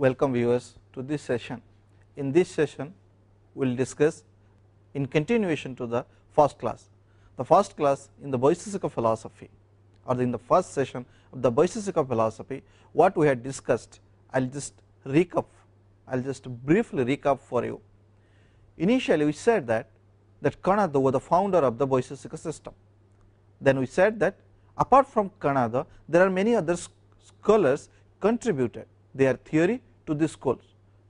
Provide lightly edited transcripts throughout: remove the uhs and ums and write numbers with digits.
Welcome viewers to this session. In this session we will discuss in continuation to the first class. The first class in the Vaisesika philosophy, or in the first session of the Vaisesika philosophy, what we had discussed, I will just briefly recap for you. Initially we said that Kanada was the founder of the Vaisesika system. Then we said that apart from Kanada there are many other scholars contributed their theory to this school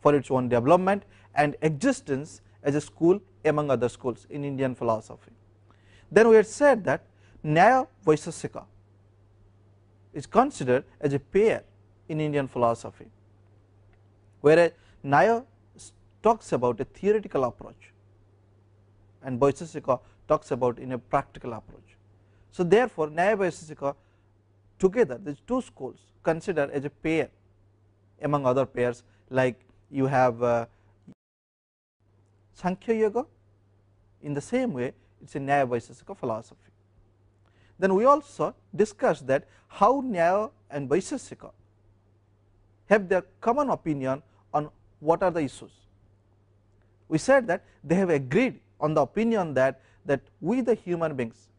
for its own development and existence as a school among other schools in Indian philosophy. Then we had said that Nyaya Vaisesika is considered as a pair in Indian philosophy, whereas Nyaya talks about a theoretical approach and Vaisesika talks about in a practical approach. So therefore Nyaya Vaisesika together, these two schools considered as a pair among other pairs, like you have Sankhya Yoga. In the same way it is a Nyaya Vaisesika philosophy. Then we also discussed that how Nyaya and Vaisesika have their common opinion on what are the issues. We said that they have agreed on the opinion that we the human beings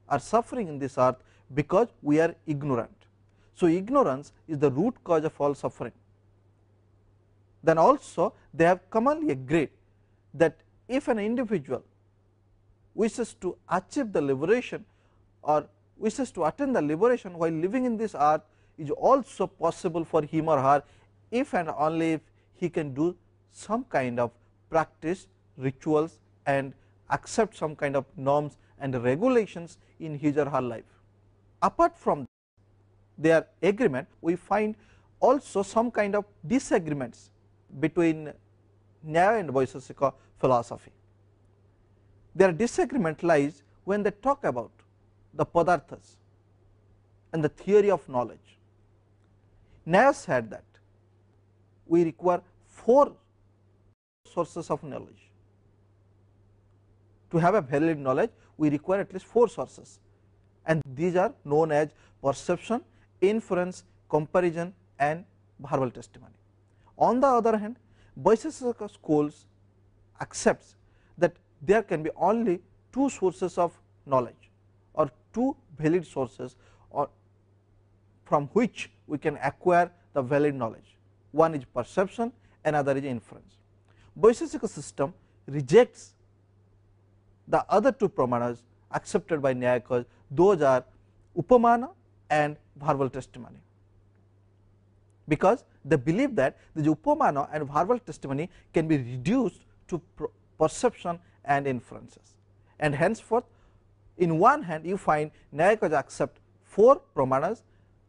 are suffering in this earth because we are ignorant. So ignorance is the root cause of all suffering. Then also they have commonly agreed that if an individual wishes to achieve the liberation or wishes to attain the liberation while living in this earth, is also possible for him or her if and only if he can do some kind of practice, rituals, and accept some kind of norms and regulations in his or her life. Apart from their agreement, we find also some kind of disagreements between Nyaya and Vaisesika philosophy. Their disagreement lies when they talk about the padarthas and the theory of knowledge. Nyaya said that we require 4 sources of knowledge. To have a valid knowledge we require at least 4 sources, and these are known as perception, inference, comparison, and verbal testimony. On the other hand, Vaisesika schools accepts that there can be only 2 sources of knowledge or 2 valid sources or from which we can acquire the valid knowledge. One is perception, another is inference. Vaisesika system rejects the other 2 pramanas accepted by Nyayakas. Those are upamana and verbal testimony, because they believe that the upamana and verbal testimony can be reduced to perception and inferences, and henceforth in one hand you find Nyayakas accept 4 pramanas,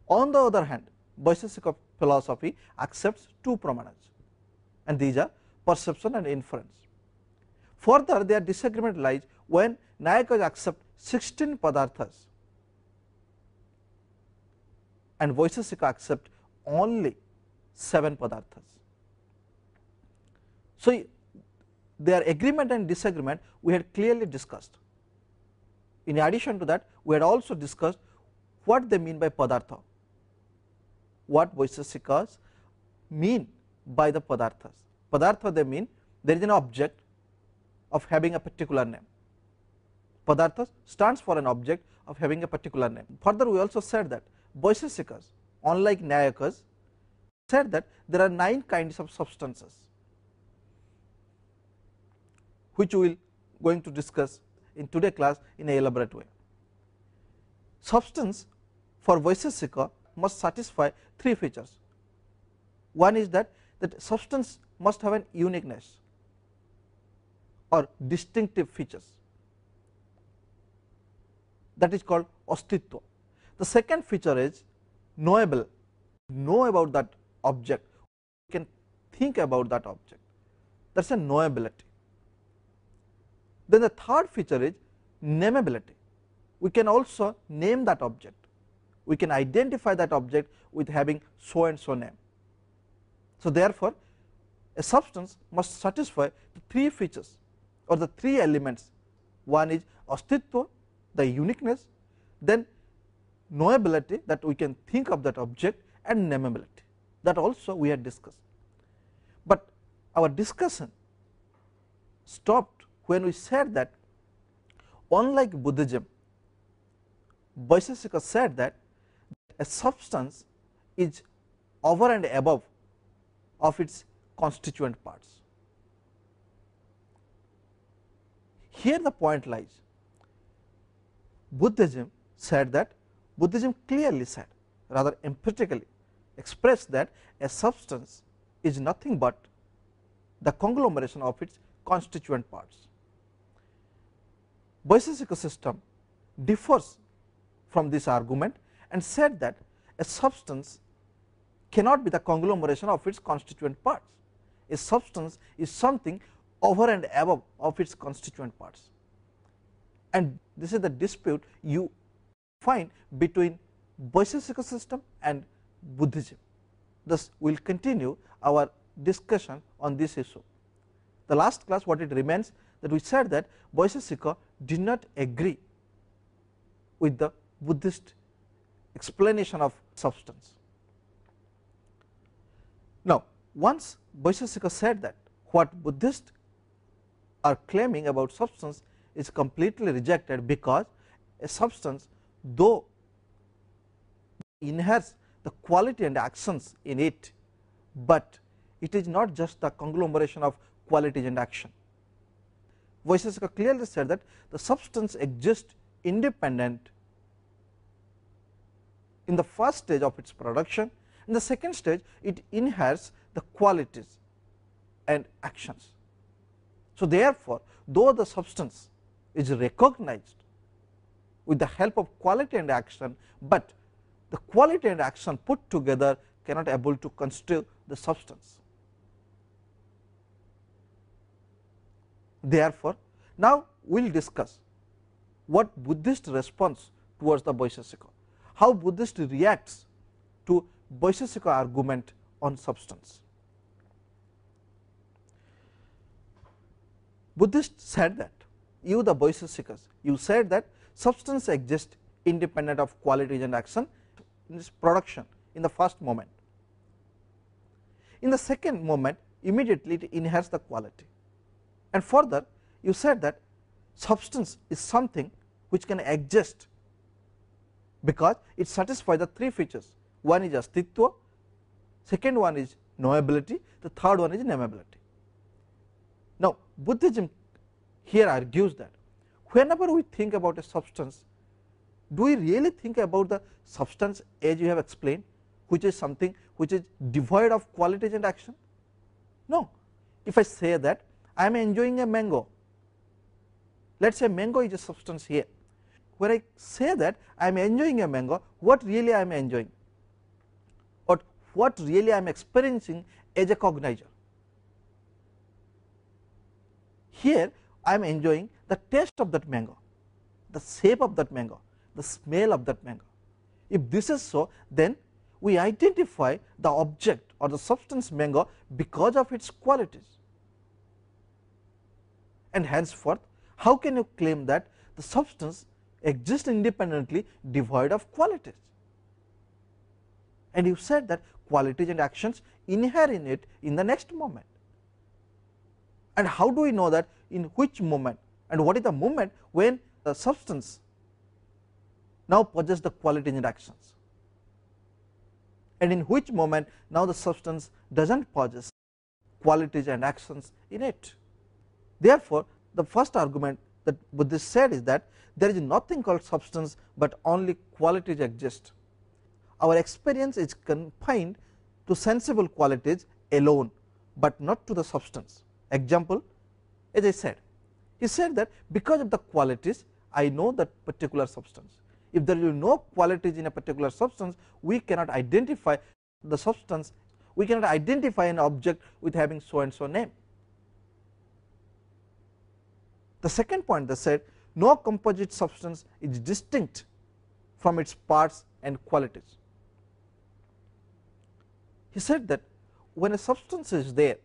on the other hand Vaisesika philosophy accepts 2 pramanas, and these are perception and inference. Further, their disagreement lies when Nyayakas accept 16 padarthas and Vaisesika accept only 7 padarthas. So their agreement and disagreement we had clearly discussed. In addition to that, we had also discussed what they mean by padartha, what Vaisesikas mean by the padarthas. Padartha, they mean there is an object of having a particular name. Padartha stands for an object of having a particular name. Further, we also said that Vaisesikas, unlike Nyayakas, said that there are 9 kinds of substances which we will going to discuss in today's class in an elaborate way. Substance for Vaisesika must satisfy 3 features. One is that substance must have an uniqueness or distinctive features, that is called astitva. The second feature is knowable, know about that object, we can think about that object, that is a knowability. Then the third feature is nameability, we can also name that object, we can identify that object with having so and so name. So therefore a substance must satisfy the 3 features or the 3 elements. One is astitva, the uniqueness, then knowability, that we can think of that object, and nameability, that also we had discussed. our discussion stopped when we said that unlike Buddhism, Vaisesika said that a substance is over and above of its constituent parts. Here the point lies. Buddhism said that, Buddhism clearly said, rather emphatically expressed that a substance is nothing but the conglomeration of its constituent parts. Vaisesika system differs from this argument and said that a substance cannot be the conglomeration of its constituent parts. A substance is something over and above of its constituent parts, and this is the dispute you find between Vaisesika system and Buddhism. Thus, we will continue our discussion on this issue. The last class, what it remains, that we said that Vaisesika did not agree with the Buddhist explanation of substance. Now, once Vaisesika said that what Buddhists are claiming about substance is completely rejected, because a substance, though inherits the quality and actions in it, but it is not just the conglomeration of qualities and action. Vaisesika clearly said that the substance exists independent in the first stage of its production. In the second stage, it inherits the qualities and actions. So, therefore, though the substance is recognized with the help of quality and action, but the quality and action put together cannot able to constitute the substance. Therefore, now we will discuss what Buddhist response towards the Vaisesika, how Buddhist reacts to Vaisesika argument on substance. Buddhists said that, you the Vaisesikas, you said that substance exists independent of qualities and action in its production in the first moment. In the second moment, immediately it inherits the quality, and further you said that substance is something which can exist because it satisfies the three features. One is astitva, second one is knowability, the third one is nameability. Now, Buddhism here argues that whenever we think about a substance, do we really think about the substance as you have explained, which is something which is devoid of qualities and action? No. If I say that I am enjoying a mango, let us say mango is a substance here. When I say that I am enjoying a mango, what really I am enjoying, or what really I am experiencing as a cognizer? Here I am enjoying the taste of that mango, the shape of that mango, the smell of that mango. If this is so, then we identify the object or the substance mango because of its qualities, and henceforth how can you claim that the substance exists independently devoid of qualities? And you said that qualities and actions inhere in it in the next moment. And how do we know that in which moment, and what is the moment when the substance now possesses the qualities and actions, and in which moment now the substance does not possess qualities and actions in it? Therefore, the first argument that Buddhists said is that there is nothing called substance, but only qualities exist. Our experience is confined to sensible qualities alone, but not to the substance. Example, as I said, he said that because of the qualities I know that particular substance. If there is no qualities in a particular substance, we cannot identify the substance, we cannot identify an object with having so and so name. The second point, they said no composite substance is distinct from its parts and qualities. He said that when a substance is there,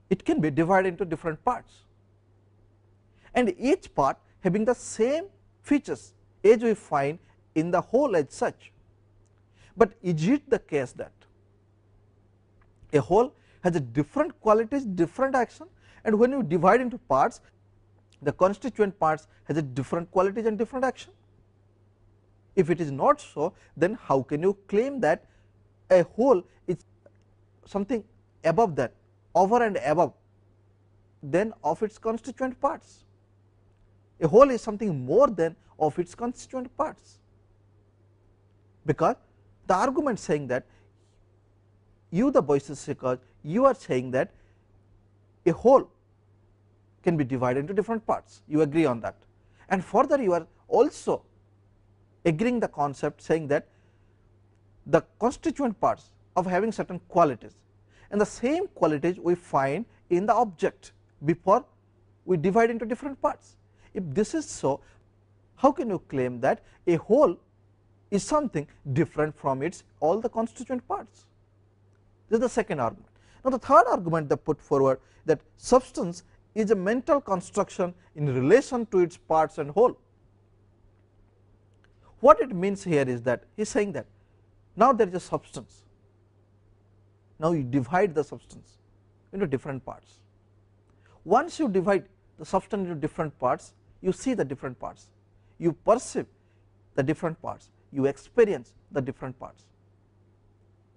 it can be divided into different parts, and each part having the same features as we find in the whole as such. But is it the case that a whole has a different qualities, different action, and when you divide into parts, the constituent parts has a different qualities and different action. If it is not so, then how can you claim that a whole is something above that, over and above than of its constituent parts? A whole is something more than of its constituent parts, because the argument saying that you, the Vaisesika, you are saying that a whole can be divided into different parts. You agree on that, and further you are also agreeing the concept saying that the constituent parts of having certain qualities, and the same qualities we find in the object before we divide into different parts. If this is so, how can you claim that a whole is something different from its all the constituent parts? This is the second argument. Now, the third argument they put forward, that substance is a mental construction in relation to its parts and whole. What it means here is that he is saying that now there is a substance, now you divide the substance into different parts. Once you divide the substance into different parts, you see the different parts, you perceive the different parts, you experience the different parts.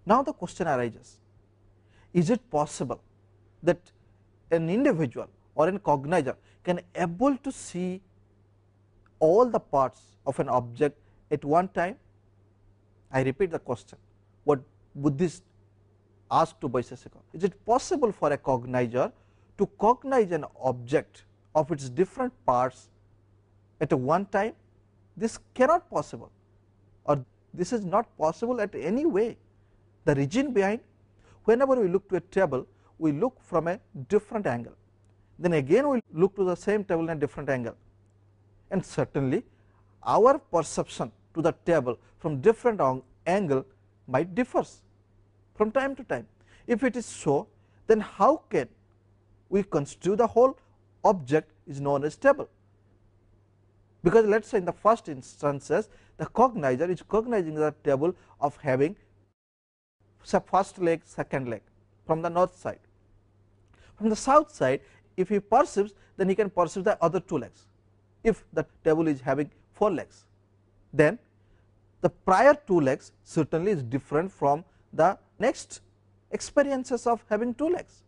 Now the question arises, is it possible that an individual or a cognizer can able to see all the parts of an object at one time? I repeat the question, what Buddhists ask to Vaisesika, is it possible for a cognizer to cognize an object of its different parts at a one time? This cannot possible, or this is not possible at any way. The reason behind, whenever we look to a table, we look from a different angle, then again we look to the same table in a different angle, and certainly our perception to the table from different angle might differs from time to time. If it is so, then how can we constitute the whole object is known as table? Because let us say in the first instances, the cognizer is cognizing the table of having first leg, second leg from the north side. From the south side, if he perceives, then he can perceive the other two legs. If the table is having 4 legs, then the prior 2 legs certainly is different from the next experiences of having 2 legs.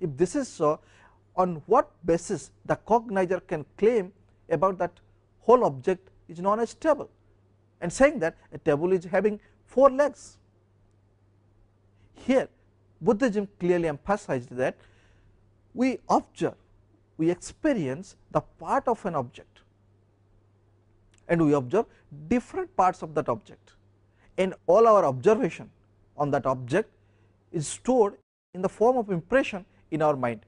If this is so, on what basis the cognizer can claim about that whole object is known as table, and saying that a table is having 4 legs? Here Buddhism clearly emphasized that we observe, we experience the part of an object, and we observe different parts of that object, and all our observation on that object is stored in the form of impression in our mind,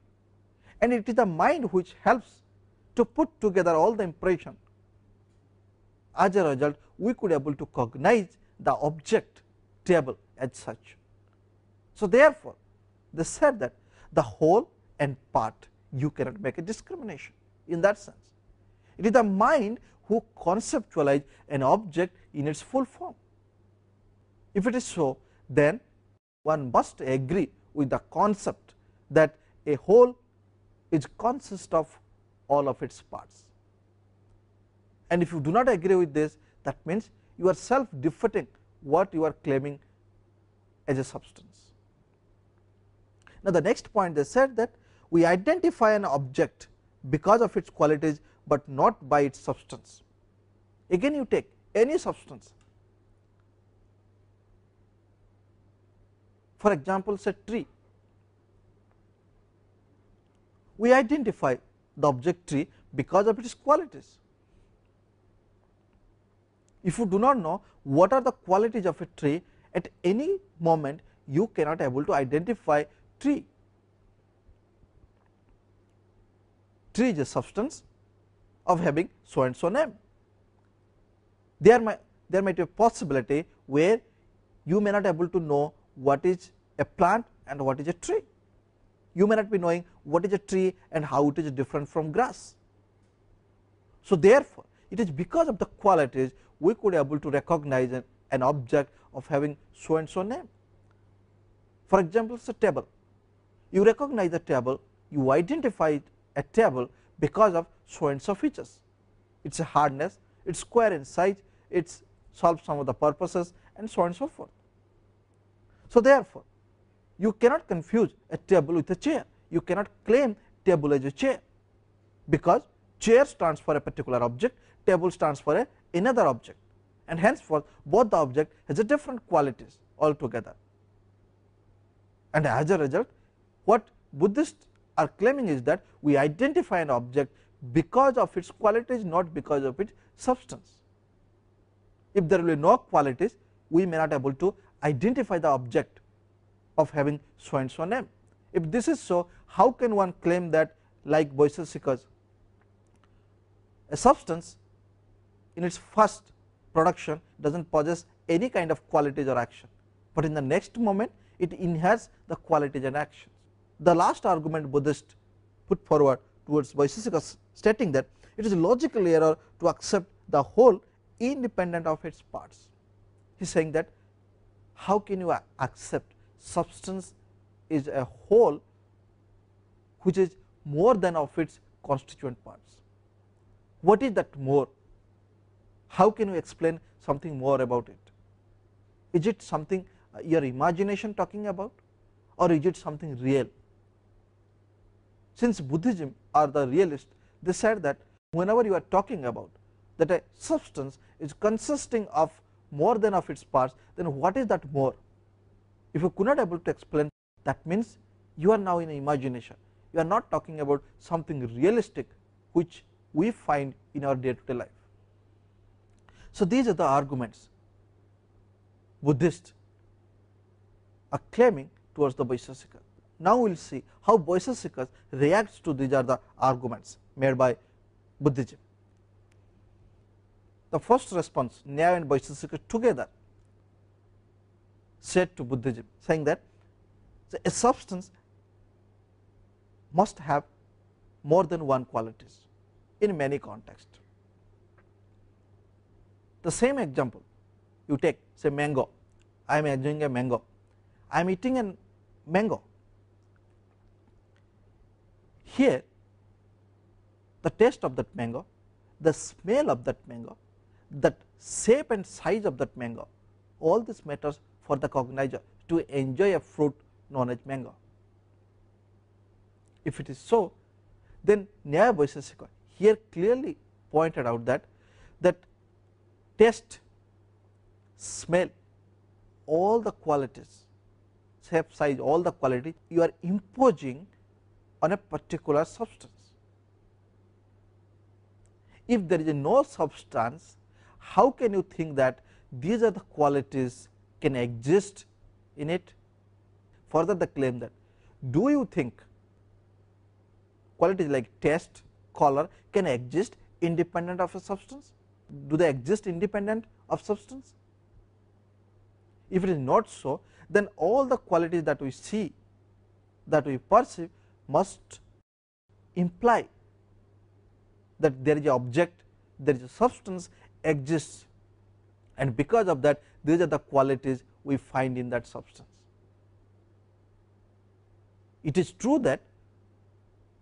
and it is the mind which helps to put together all the impression. As a result, we could able to cognize the object table as such. So therefore, they said that the whole and part, you cannot make a discrimination in that sense. It is the mind who conceptualize an object in its full form. If it is so, then one must agree with the concept that a whole is consist of all of its parts. And if you do not agree with this, that means you are self defeating what you are claiming as a substance. Now the next point, they said that we identify an object because of its qualities, but not by its substance. Again, you take any substance, for example, say tree. We identify the object tree because of its qualities. If you do not know what are the qualities of a tree, at any moment you cannot able to identify tree. Tree is a substance of having so and so name. There might be a possibility where you may not able to know what is a plant and what is a tree. You may not be knowing what is a tree and how it is different from grass. So therefore, it is because of the qualities we could able to recognize an object of having so and so name. For example, it's a table. You recognize the table, you identify a table because of so and so features. It is a hardness, it is square in size, it solves some of the purposes, and so on and so forth. So therefore, you cannot confuse a table with a chair. You cannot claim table as a chair, because chair stands for a particular object, table stands for another object, and henceforth both the object has a different qualities altogether. And as a result, what Buddhists are claiming is that we identify an object because of its qualities, not because of its substance. If there will be no qualities, we may not be able to identify the object of having so and so name. If this is so, how can one claim that, like Vaisesika's, a substance in its first production does not possess any kind of qualities or action, but in the next moment it inherits the qualities and actions. The last argument Buddhists put forward towards Vaisesika, stating that it is a logical error to accept the whole independent of its parts. He is saying that how can you accept substance is a whole which is more than of its constituent parts? What is that more? How can you explain something more about it? Is it something your imagination talking about, or is it something real? Since Buddhism are the realists, they said that whenever you are talking about that a substance is consisting of more than of its parts, then what is that more? If you could not able to explain, that means you are now in imagination. You are not talking about something realistic which we find in our day to day life. So these are the arguments Buddhists are claiming towards the Vaisesika. Now we will see how Vaisesika reacts to these are the arguments made by Buddhism. The first response, Nyaya and Vaisesika together said to Buddhism, saying that a substance must have more than one qualities in many contexts. The same example you take, say mango. I am enjoying a mango. I am eating a mango. Here, the taste of that mango, the smell of that mango, that shape and size of that mango, all this matters for the cognizer to enjoy a fruit known as mango. If it is so, then Nyaya Vaisesika here clearly pointed out that taste, smell, all the qualities, shape, size, all the qualities you are imposing on a particular substance. If there is no substance, how can you think that these are the qualities can exist in it? Further, they claim that, do you think qualities like taste, color can exist independent of a substance? Do they exist independent of substance? If it is not so, then all the qualities that we see, that we perceive, must imply that there is an object, there is a substance exists, and because of that these are the qualities we find in that substance. It is true that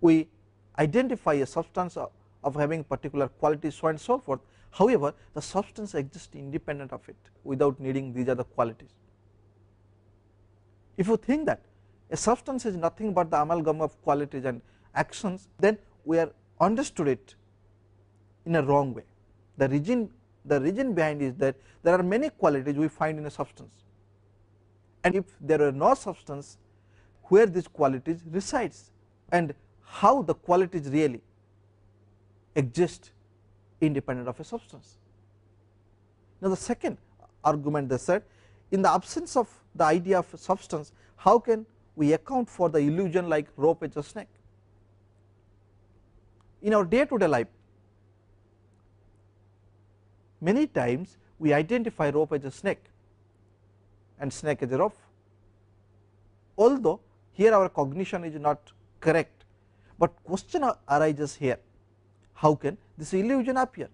we identify a substance of having particular qualities, so on and so forth. However, the substance exists independent of it without needing these other qualities. If you think that a substance is nothing but the amalgam of qualities and actions, then we are understood it in a wrong way. The reason behind is that there are many qualities we find in a substance, and if there are no substance, where these qualities resides and how the qualities really exist independent of a substance. Now the second argument, they said, in the absence of the idea of substance, how can we account for the illusion like rope as a snake? In our day to day life, many times we identify rope as a snake and snake as a rope, although here our cognition is not correct, but question arises here, how can this illusion appear?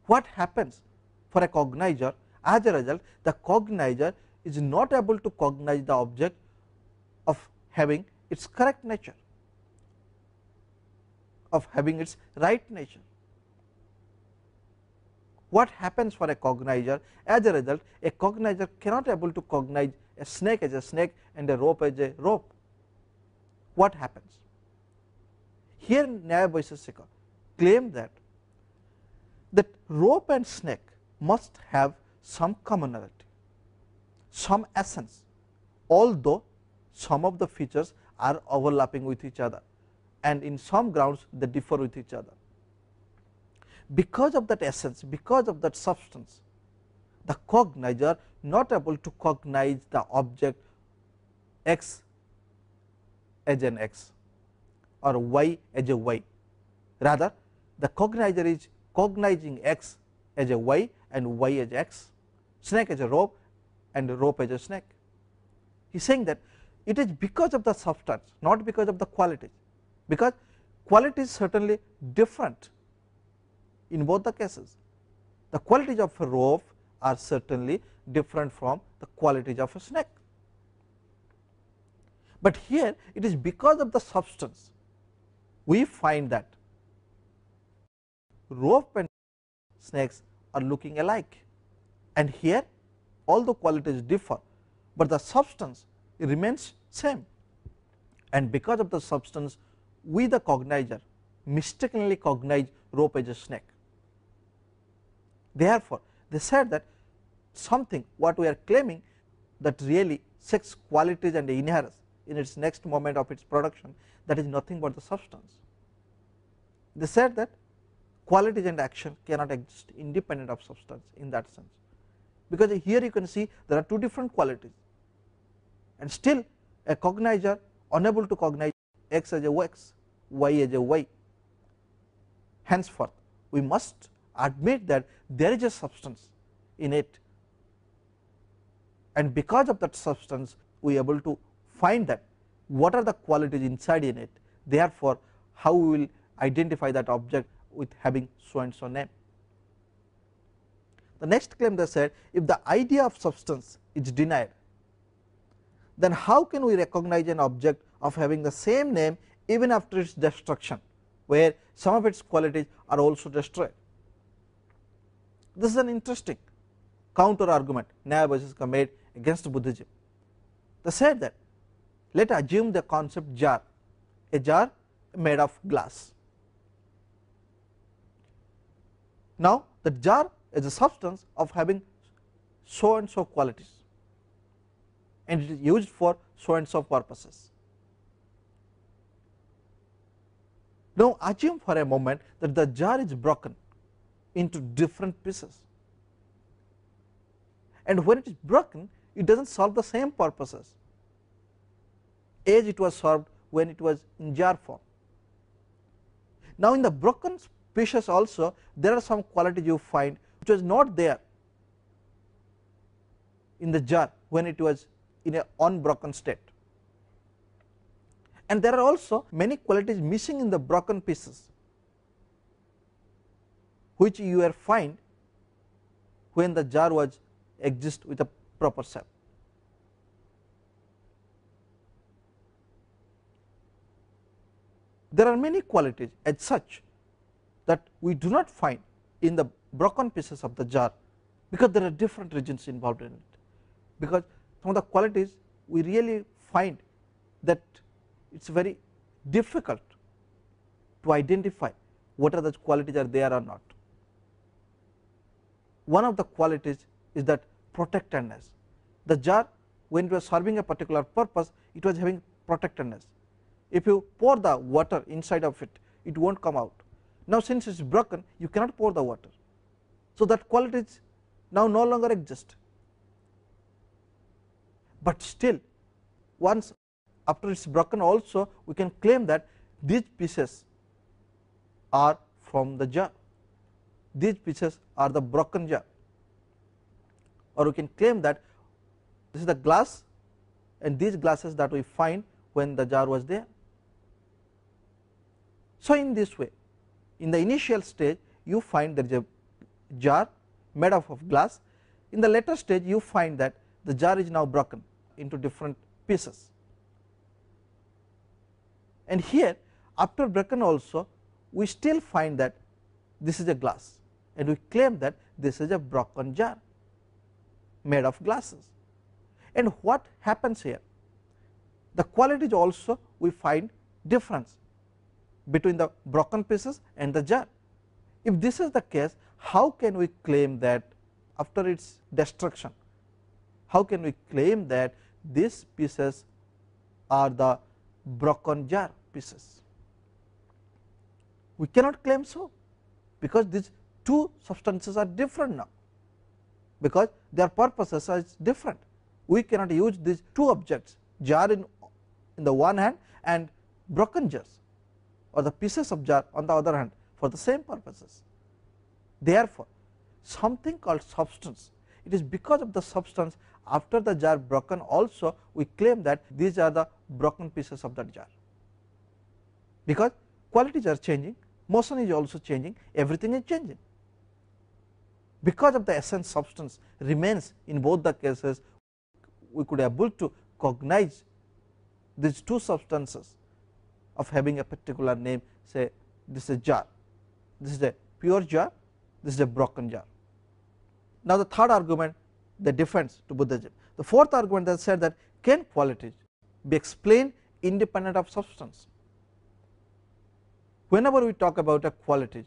What happens for a cognizer? As a result, the cognizer is not able to cognize the object of having its correct nature, of having its right nature. What happens for a cognizer? As a result, a cognizer cannot able to cognize a snake as a snake and a rope as a rope. What happens? Here Vaisesika claim that rope and snake must have some commonality, some essence, although some of the features are overlapping with each other, and in some grounds they differ with each other. Because of that essence, because of that substance, the cognizer not able to cognize the object x as an x or y as a y. Rather, the cognizer is cognizing x as a y and y as x, snake as a rope and a rope as a snake. He is saying that it is because of the substance, not because of the qualities, because quality is certainly different in both the cases. The qualities of a rope are certainly different from the qualities of a snake. But here it is because of the substance we find that rope and snakes are looking alike, and here although qualities differ, but the substance remains same, and because of the substance we the cognizer mistakenly cognize rope as a snake. Therefore, they said that something what we are claiming that really sex qualities and inheres in its next moment of its production, that is nothing but the substance. They said that qualities and action cannot exist independent of substance in that sense, because here you can see there are two different qualities, and still a cognizer unable to cognize x as a x, y as a y. Henceforth, we must admit that there is a substance in it, and because of that substance we are able to find that what are the qualities inside in it. Therefore, how we will identify that object with having so and so name. The next claim they said, if the idea of substance is denied, then how can we recognize an object of having the same name even after its destruction, where some of its qualities are also destroyed. This is an interesting counter argument Vaisesika made against Buddhism. They said that let us assume the concept jar, a jar made of glass. Now, the jar is a substance of having so and so qualities, and it is used for so and so purposes. Now, assume for a moment that the jar is broken into different pieces, and when it is broken, it does not solve the same purposes as it was solved when it was in jar form. Now, in the broken pieces also there are some qualities you find which was not there in the jar when it was in an unbroken state, and there are also many qualities missing in the broken pieces which you will find when the jar was exist with a proper shape. There are many qualities as such that we do not find in the broken pieces of the jar, because there are different regions involved in it, because some of the qualities we really find that it is very difficult to identify what are the qualities are there or not. One of the qualities is that protectiveness. The jar, when it was serving a particular purpose, it was having protectiveness. If you pour the water inside of it, it will not come out. Now, since it is broken, you cannot pour the water, so that qualities now no longer exist. But still, once after it is broken also, we can claim that these pieces are from the jar, these pieces are the broken jar, or we can claim that this is the glass and these glasses that we find when the jar was there. So, in this way, in the initial stage you find there is a jar made up of glass, in the later stage you find that the jar is now broken into different pieces. And here after broken also we still find that this is a glass, and we claim that this is a broken jar made of glasses. And what happens here? The qualities also we find difference between the broken pieces and the jar. If this is the case, how can we claim that after its destruction, how can we claim that these pieces are the broken jar pieces? We cannot claim so, because these two substances are different now, because their purposes are different. We cannot use these two objects, jar in the one hand and broken jars or the pieces of jar on the other hand, for the same purposes. Therefore, something called substance, it is because of the substance after the jar broken also we claim that these are the broken pieces of that jar, because qualities are changing, motion is also changing, everything is changing. Because of the essence substance remains in both the cases, we could able to cognize these two substances of having a particular name. Say this is a jar, this is a pure jar, this is a broken jar. Now the third argument, the defense to Buddhism. The fourth argument that said that can qualities be explained independent of substance? Whenever we talk about a qualities,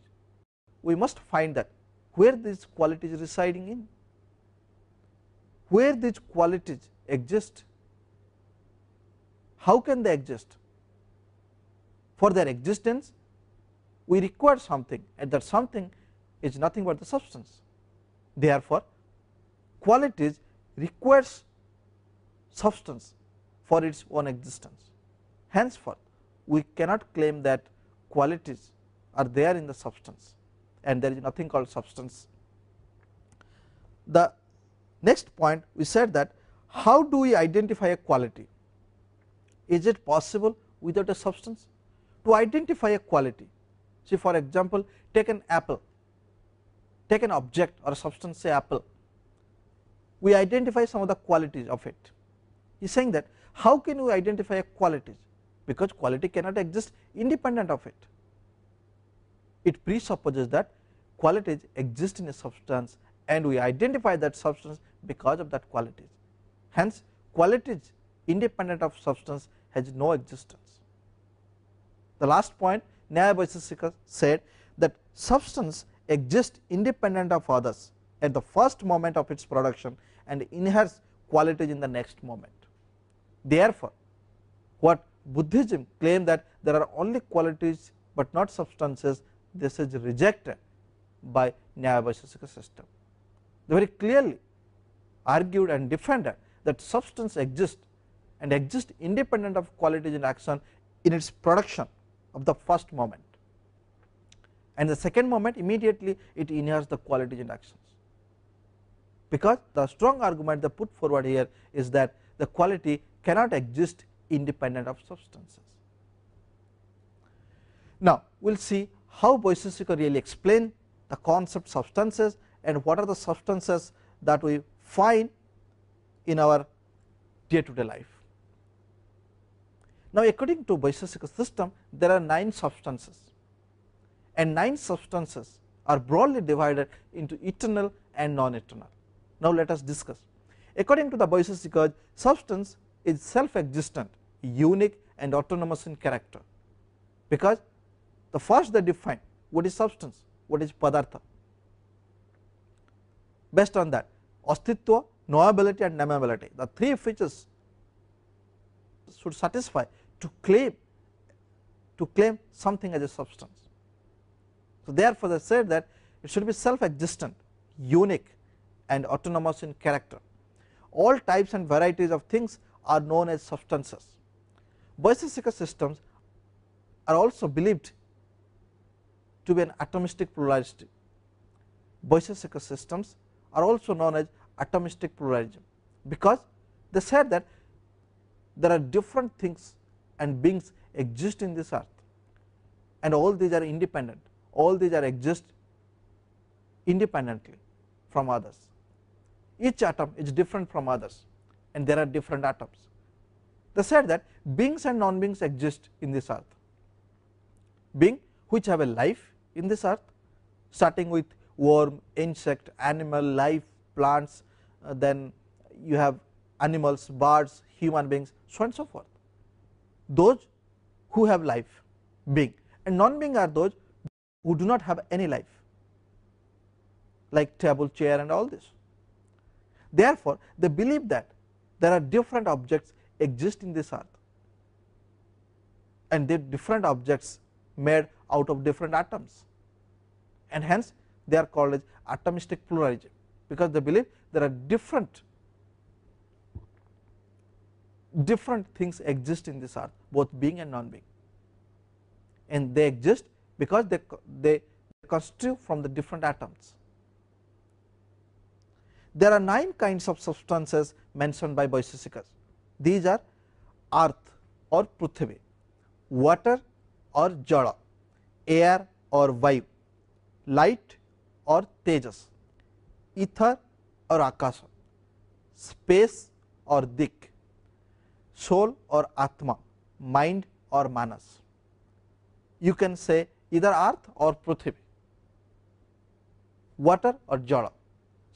we must find that where these qualities residing in, where these qualities exist, how can they exist? For their existence we require something, and that something is nothing but the substance. Therefore, qualities requires substance for its own existence. Henceforth, we cannot claim that qualities are there in the substance and there is nothing called substance. The next point, we said that how do we identify a quality? Is it possible without a substance? To identify a quality, see for example, take an apple, take an object or a substance, say apple, we identify some of the qualities of it. He is saying that how can we identify a qualities, because quality cannot exist independent of it. It presupposes that qualities exist in a substance and we identify that substance because of that qualities. Hence, qualities independent of substance has no existence. The last point, Vaisesika said that substance exists independent of others at the first moment of its production and inherits qualities in the next moment. Therefore, what Buddhism claims that there are only qualities but not substances, this is rejected by Vaisesika system. They very clearly argued and defended that substance exists and exists independent of qualities in action in its production of the first moment, and the second moment immediately it inherits the qualities and actions, because the strong argument they put forward here is that the quality cannot exist independent of substances. Now we will see how Vaisesika really explain the concept substances and what are the substances that we find in our day to day life. Now according to Vaisesika system, there are 9 substances, and 9 substances are broadly divided into eternal and non-eternal. Now let us discuss. According to the Vaisesika, substance is self-existent, unique and autonomous in character, because the first they define what is substance, what is padartha. Based on that, astitva, knowability and nameability, the 3 features should satisfy to claim something as a substance. So therefore they said that it should be self-existent, unique and autonomous in character. All types and varieties of things are known as substances. Vaisesika systems are also believed to be an atomistic pluralistic. Vaisesika systems are also known as atomistic pluralism, because they said that there are different things and beings exist in this earth, and all these are independent, all these are exist independently from others. Each atom is different from others and there are different atoms. They said that beings and non-beings exist in this earth. Beings which have a life in this earth, starting with worm, insect, animal, life, plants, then you have animals, birds, human beings, so on and so forth. Those who have life, being, and non-being are those who do not have any life, like table, chair and all this. Therefore, they believe that there are different objects exist in this earth, and they different objects made out of different atoms, and hence they are called as atomistic pluralism, because they believe there are different things exist in this earth, both being and non-being, and they exist because they constitute from the different atoms. There are 9 kinds of substances mentioned by Vaisesikas. These are earth or Prithvi, water or Jala, air or Vayu, light or Tejas, ether or Akasha, space or Dik, soul or Atma, mind or Manas. You can say either earth or Prithvi, water or Jala.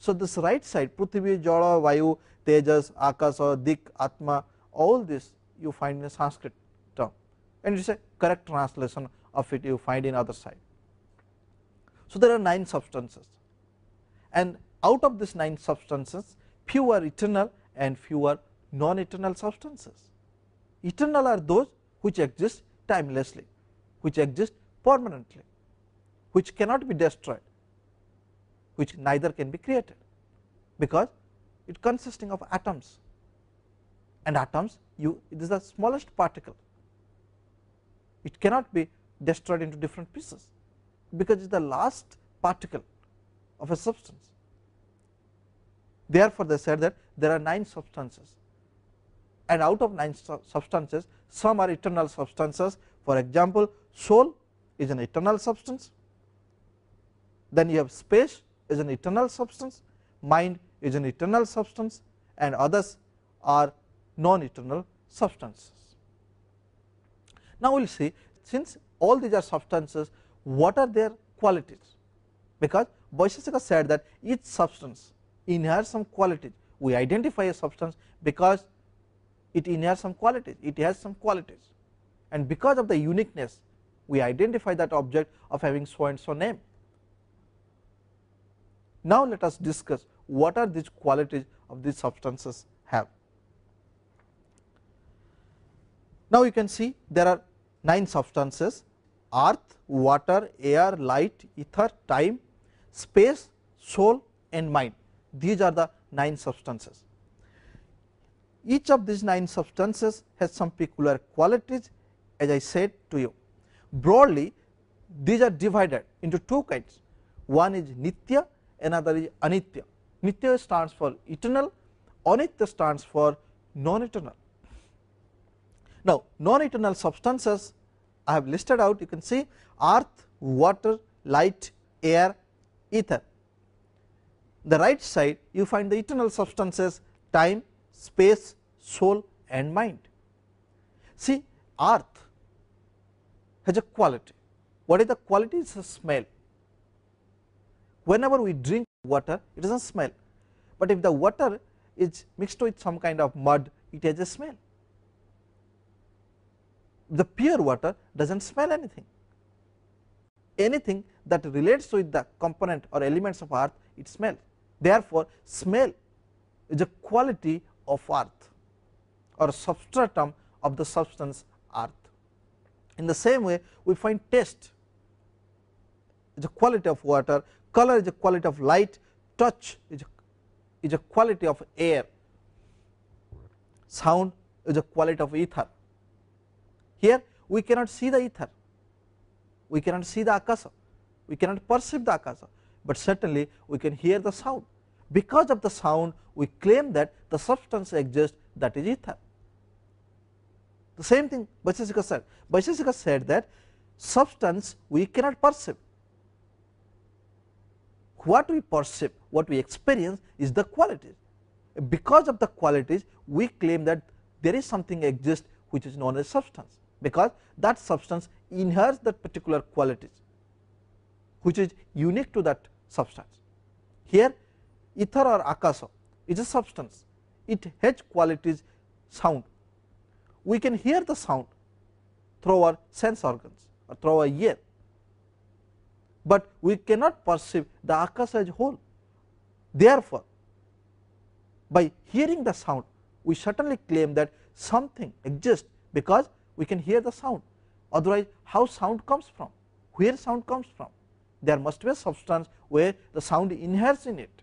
So, this right side, Prithvi, Jala, Vayu, Tejas, Akasha, Dik, Atma, all this you find in a Sanskrit term, and it is a correct translation of it you find in other side. So, there are 9 substances, and out of these 9 substances, few are eternal and few are non-eternal substances. Eternal are those which exist timelessly, which exist permanently, which cannot be destroyed, which neither can be created, because it consisting of atoms, and atoms it is the smallest particle. It cannot be destroyed into different pieces, because it is the last particle of a substance. Therefore, they said that there are 9 substances, and out of 9 substances, some are eternal substances. For example, soul is an eternal substance, then you have space is an eternal substance, mind is an eternal substance, and others are non-eternal substances. Now, we will see, since all these are substances, what are their qualities, because Vaisesika said that each substance inherits some qualities. We identify a substance because it inherits some qualities, it has some qualities, and because of the uniqueness we identify that object of having so and so name. Now, let us discuss what are these qualities of these substances have. Now, you can see there are 9 substances: earth, water, air, light, ether, time, space, soul and mind. These are the 9 substances. Each of these 9 substances has some peculiar qualities, as I said to you. Broadly, these are divided into 2 kinds. One is Nitya, another is Anitya. Nitya stands for eternal, Anitya stands for non-eternal. Now, non-eternal substances I have listed out. You can see earth, water, light, air, ether. The right side you find the eternal substances: time, space, soul and mind. See, earth has a quality. What is the quality? It is a smell. Whenever we drink water, it does not smell, but if the water is mixed with some kind of mud, it has a smell. The pure water does not smell anything. Anything that relates with the component or elements of earth, it smells. Therefore, smell is a quality of earth or a substratum of the substance earth. In the same way, we find taste is a quality of water, color is a quality of light, touch is a quality of air, sound is a quality of ether. Here we cannot see the ether, we cannot see the akasha, we cannot perceive the akasha, but certainly we can hear the sound. Because of the sound, we claim that the substance exists, that is ether. The same thing Vaisesika said. Vaisesika said that substance we cannot perceive. What we perceive, what we experience is the qualities. Because of the qualities, we claim that there is something exists which is known as substance, because that substance inherits that particular qualities which is unique to that substance. Here ether or akasha is a substance, it has qualities sound. We can hear the sound through our sense organs or through our ear, but we cannot perceive the akasha as a whole. Therefore, by hearing the sound we certainly claim that something exists because we can hear the sound. Otherwise how sound comes from, where sound comes from? There must be a substance where the sound inheres in it.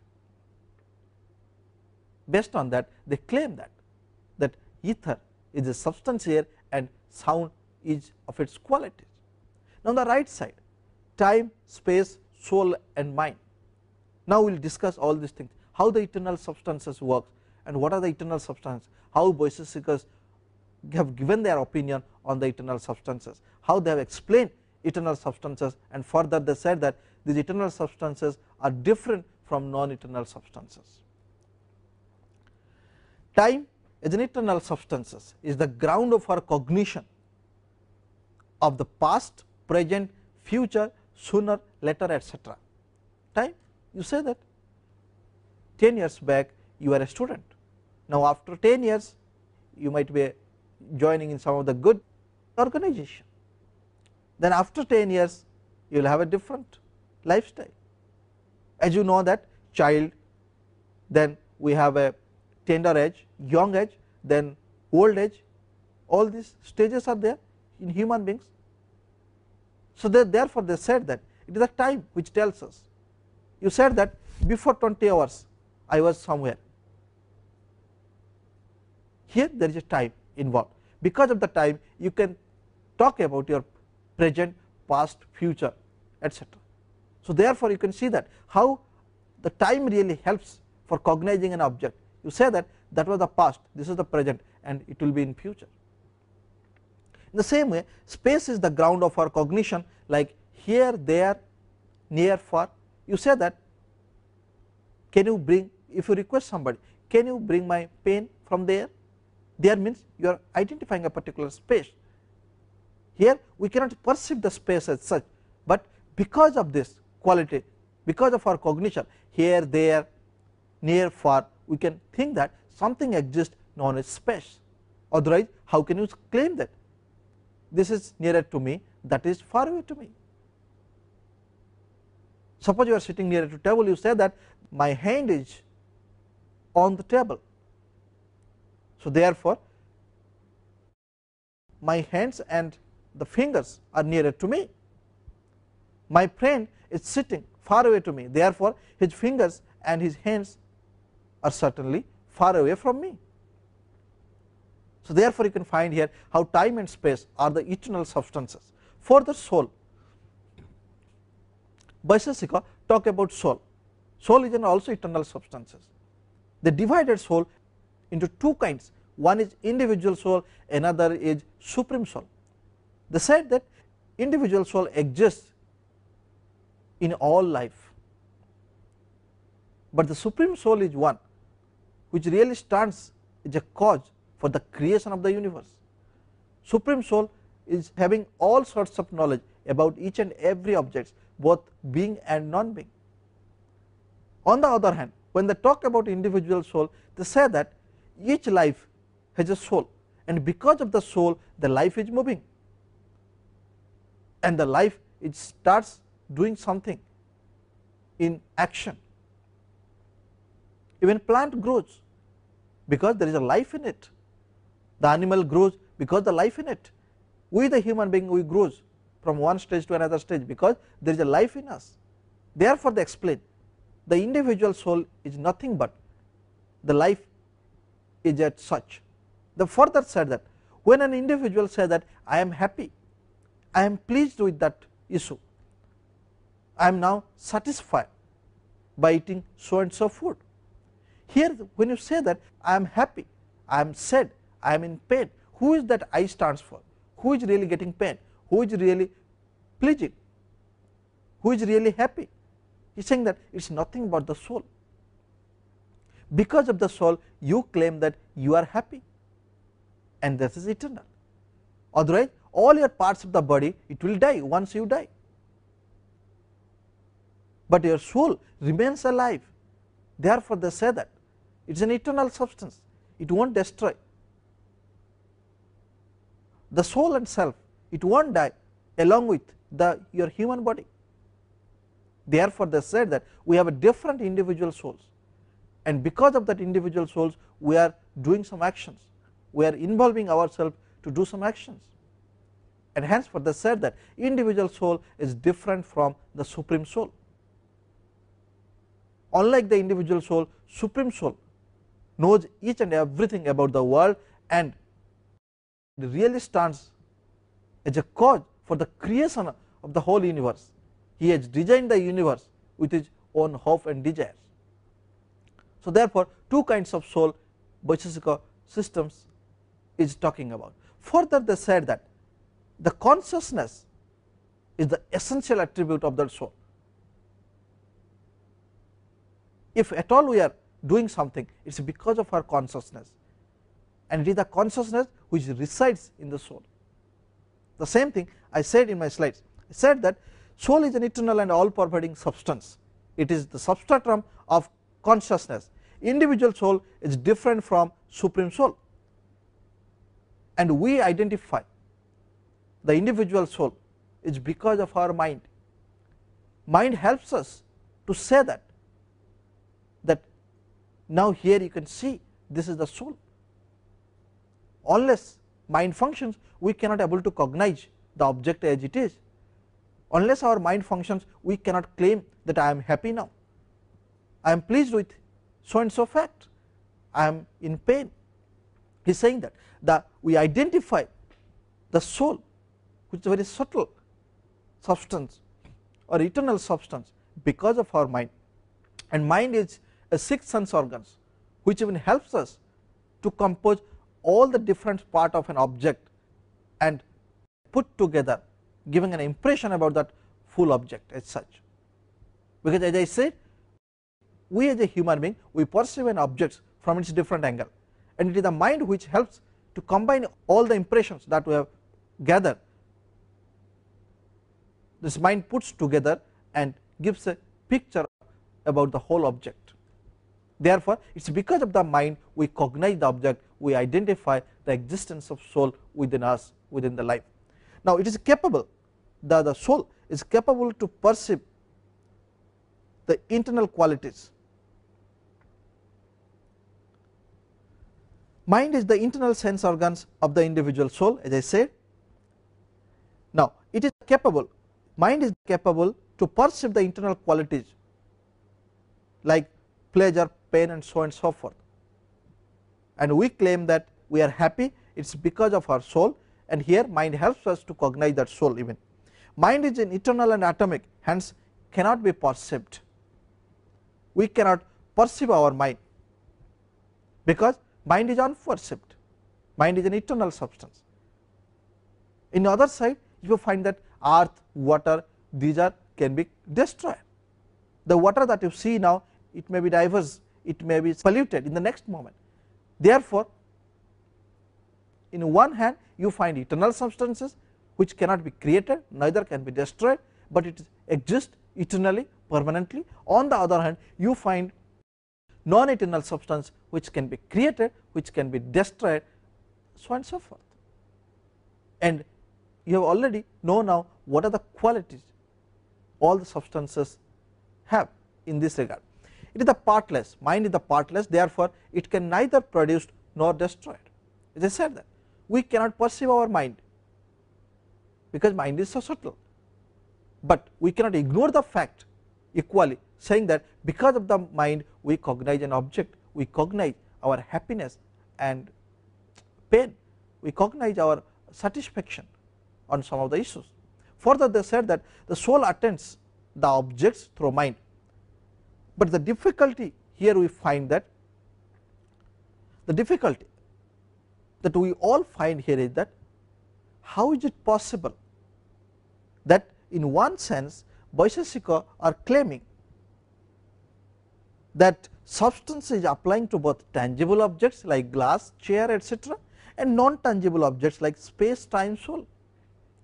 Based on that they claim that ether is a substance here and sound is of its qualities. Now on the right side, time, space, soul and mind. Now we will discuss all these things, how the eternal substances work and what are the eternal substances, how Vaisesikas have given their opinion on the eternal substances, how they have explained eternal substances, and further they said that these eternal substances are different from non-eternal substances. Time as an eternal substances is the ground of our cognition of the past, present, future, sooner, later, etc. Time, you say that 10 years back you are a student, now after 10 years you might be joining in some of the good organization, then after 10 years you will have a different lifestyle. As you know that child, then we have a tender age, young age, then old age, all these stages are there in human beings. So therefore they said that it is the time which tells us. You said that before 20 hours I was somewhere, here there is a time involved. Because of the time you can talk about your present, past, future, etc. So therefore you can see that how the time really helps for cognizing an object. You say that that was the past, this is the present, and it will be in future. In the same way, space is the ground of our cognition, like here, there, near, far. You say that, can you bring, if you request somebody, can you bring my pen from there? There means you are identifying a particular space. Here we cannot perceive the space as such, but because of this quality, because of our cognition, here, there, near, far, we can think that something exists known as space. Otherwise how can you claim that this is nearer to me, that is far away to me? Suppose you are sitting near to table, you say that my hand is on the table, so therefore my hands and the fingers are nearer to me. My friend is sitting far away to me, therefore his fingers and his hands are certainly far away from me. So therefore you can find here how time and space are the eternal substances. For the soul, Vaisesika talk about soul. Soul is also eternal substances. They divided soul into two kinds, one is individual soul, another is supreme soul. They said that individual soul exists in all life, but the supreme soul is one which really stands as a cause for the creation of the universe. Supreme soul is having all sorts of knowledge about each and every object, both being and non-being. On the other hand, when they talk about individual soul, they say that each life has a soul, and because of the soul the life is moving, and the life it starts doing something in action. Even plant grows because there is a life in it, the animal grows because the life in it. We the human being, we grows from one stage to another stage because there is a life in us. Therefore they explain the individual soul is nothing but the life is as such. They further said that when an individual says that I am happy, I am pleased with that issue, I am now satisfied by eating so and so food. Here when you say that I am happy, I am sad, I am in pain, who is that I stands for? Who is really getting pain? Who is really pleasing? Who is really happy? He is saying that it is nothing but the soul. Because of the soul you claim that you are happy. and this is eternal. Otherwise, all your parts of the body, it will die once you die, but your soul remains alive. Therefore, they say that it is an eternal substance, it will not destroy. The soul and self, it will not die along with your human body. Therefore, they said that we have a different individual souls, and because of that individual souls, we are doing some actions, we are involving ourselves to do some actions, and hence they said that individual soul is different from the supreme soul. Unlike the individual soul, supreme soul knows each and everything about the world and really stands as a cause for the creation of the whole universe. He has designed the universe with his own hope and desires. So therefore, two kinds of soul Vaisesika systems is talking about. Further, they said that the consciousness is the essential attribute of the soul. If at all we are doing something, it is because of our consciousness, and it is the consciousness which resides in the soul. The same thing I said in my slides. I said that soul is an eternal and all pervading substance. It is the substratum of consciousness. Individual soul is different from supreme soul, and we identify the individual soul is because of our mind. Mind helps us to say that now here you can see this is the soul. Unless mind functions, we cannot able to cognize the object as it is. Unless our mind functions, we cannot claim that I am happy now, I am pleased with so and so fact, I am in pain. He is saying that we identify the soul, which is a very subtle substance or eternal substance, because of our mind, and mind is a sixth sense organs which even helps us to compose all the different part of an object and put together, giving an impression about that full object as such. Because as I said, we as a human being, we perceive an object from its different angle, and it is the mind which helps to combine all the impressions that we have gathered. This mind puts together and gives a picture about the whole object. Therefore, it is because of the mind we cognize the object, we identify the existence of soul within us, within the life. Now, it is capable, the soul is capable to perceive the internal qualities. Mind is the internal sense organs of the individual soul, as I said. Now, it is capable, mind is capable to perceive the internal qualities like pleasure, pain, and so forth, and we claim that we are happy, it is because of our soul, and here mind helps us to cognize that soul even. Mind is an eternal and atomic, hence cannot be perceived. We cannot perceive our mind because mind is unperceived, mind is an eternal substance. In the other side, if you find that earth, water, these can be destroyed. The water that you see now, it may be diverse, it may be polluted in the next moment. Therefore, in one hand you find eternal substances which cannot be created, neither can be destroyed, but it exists eternally, permanently. On the other hand, you find non-eternal substance which can be created, which can be destroyed, so on and so forth. And you have already know now what are the qualities all the substances have in this regard. It is the partless, mind is the partless, therefore it can neither produce nor destroy. As I said that we cannot perceive our mind because mind is so subtle, but we cannot ignore the fact equally, saying that because of the mind we cognize an object, we cognize our happiness and pain, we cognize our satisfaction on some of the issues. Further, they said that the soul attends the objects through mind, but the difficulty here we find that the difficulty that we all find here is that how is it possible that in one sense Vaisesika are claiming that substance is applying to both tangible objects like glass, chair, etc., and non-tangible objects like space, time, soul.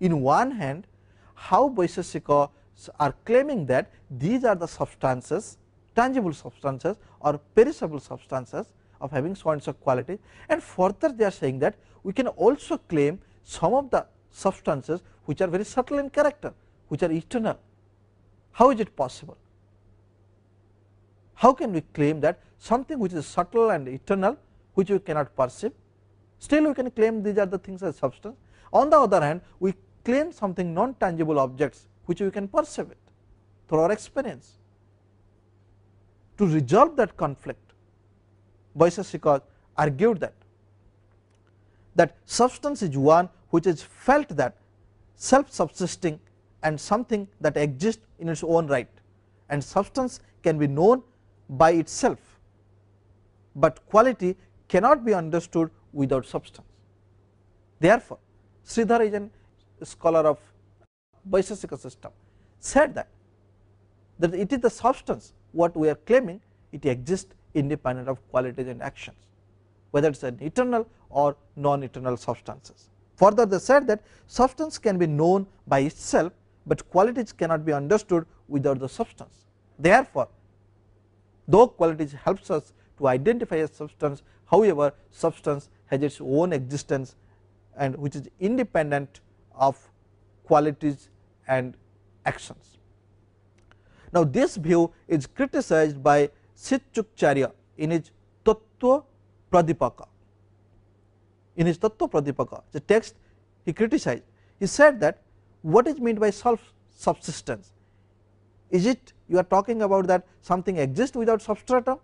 In one hand, how Vaisesika are claiming that these are the substances, tangible substances or perishable substances of having so and so quality, and further they are saying that we can also claim some of the substances which are very subtle in character, which are eternal. How is it possible? How can we claim that something which is subtle and eternal, which we cannot perceive, still we can claim these are the things as substance? On the other hand, we claim something non-tangible objects which we can perceive it through our experience. To resolve that conflict, Vaisesika argued that substance is one which is felt that self-subsisting and something that exists in its own right, and substance can be known by itself, but quality cannot be understood without substance. Therefore, Sridhar is a scholar of Vaisesika system, said that it is the substance what we are claiming, it exists independent of qualities and actions, whether it is an eternal or non-eternal substances. Further, they said that substance can be known by itself, but qualities cannot be understood without the substance. Therefore, though qualities helps us to identify a substance, however, substance has its own existence and which is independent of qualities and actions. Now, this view is criticized by Sitchukcharya in his Tattva Pradipaka. In his Tattva Pradipaka, the text he criticized, he said that what is meant by self-subsistence? Is it you are talking about that something exists without substratum?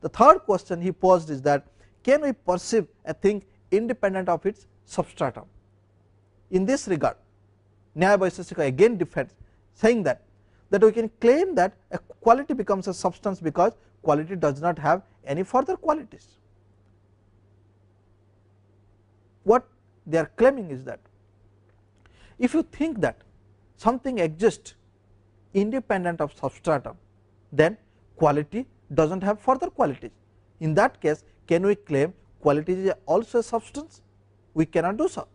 The third question he posed is that can we perceive a thing independent of its substratum? In this regard, Nyaya Vaisesika again defends, saying that we can claim that a quality becomes a substance because quality does not have any further qualities. What they are claiming is that if you think that something exists independent of substratum, then quality does not have further qualities. In that case, can we claim quality is also a substance? We cannot do so.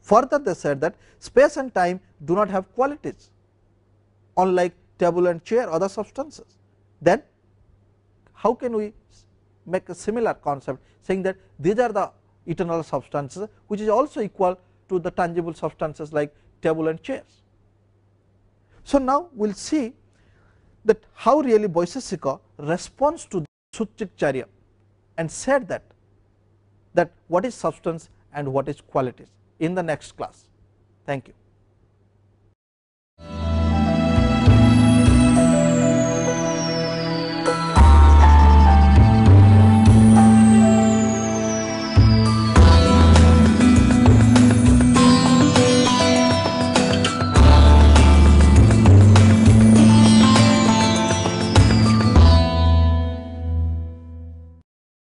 Further, they said that space and time do not have qualities, unlike table and chair, other substances. Then how can we make a similar concept, saying that these are the eternal substances which is also equal to the tangible substances like table and chairs? So, now we will see that how really Vaisesika responds to Sitchukcharya and said that what is substance and what is qualities in the next class. Thank you.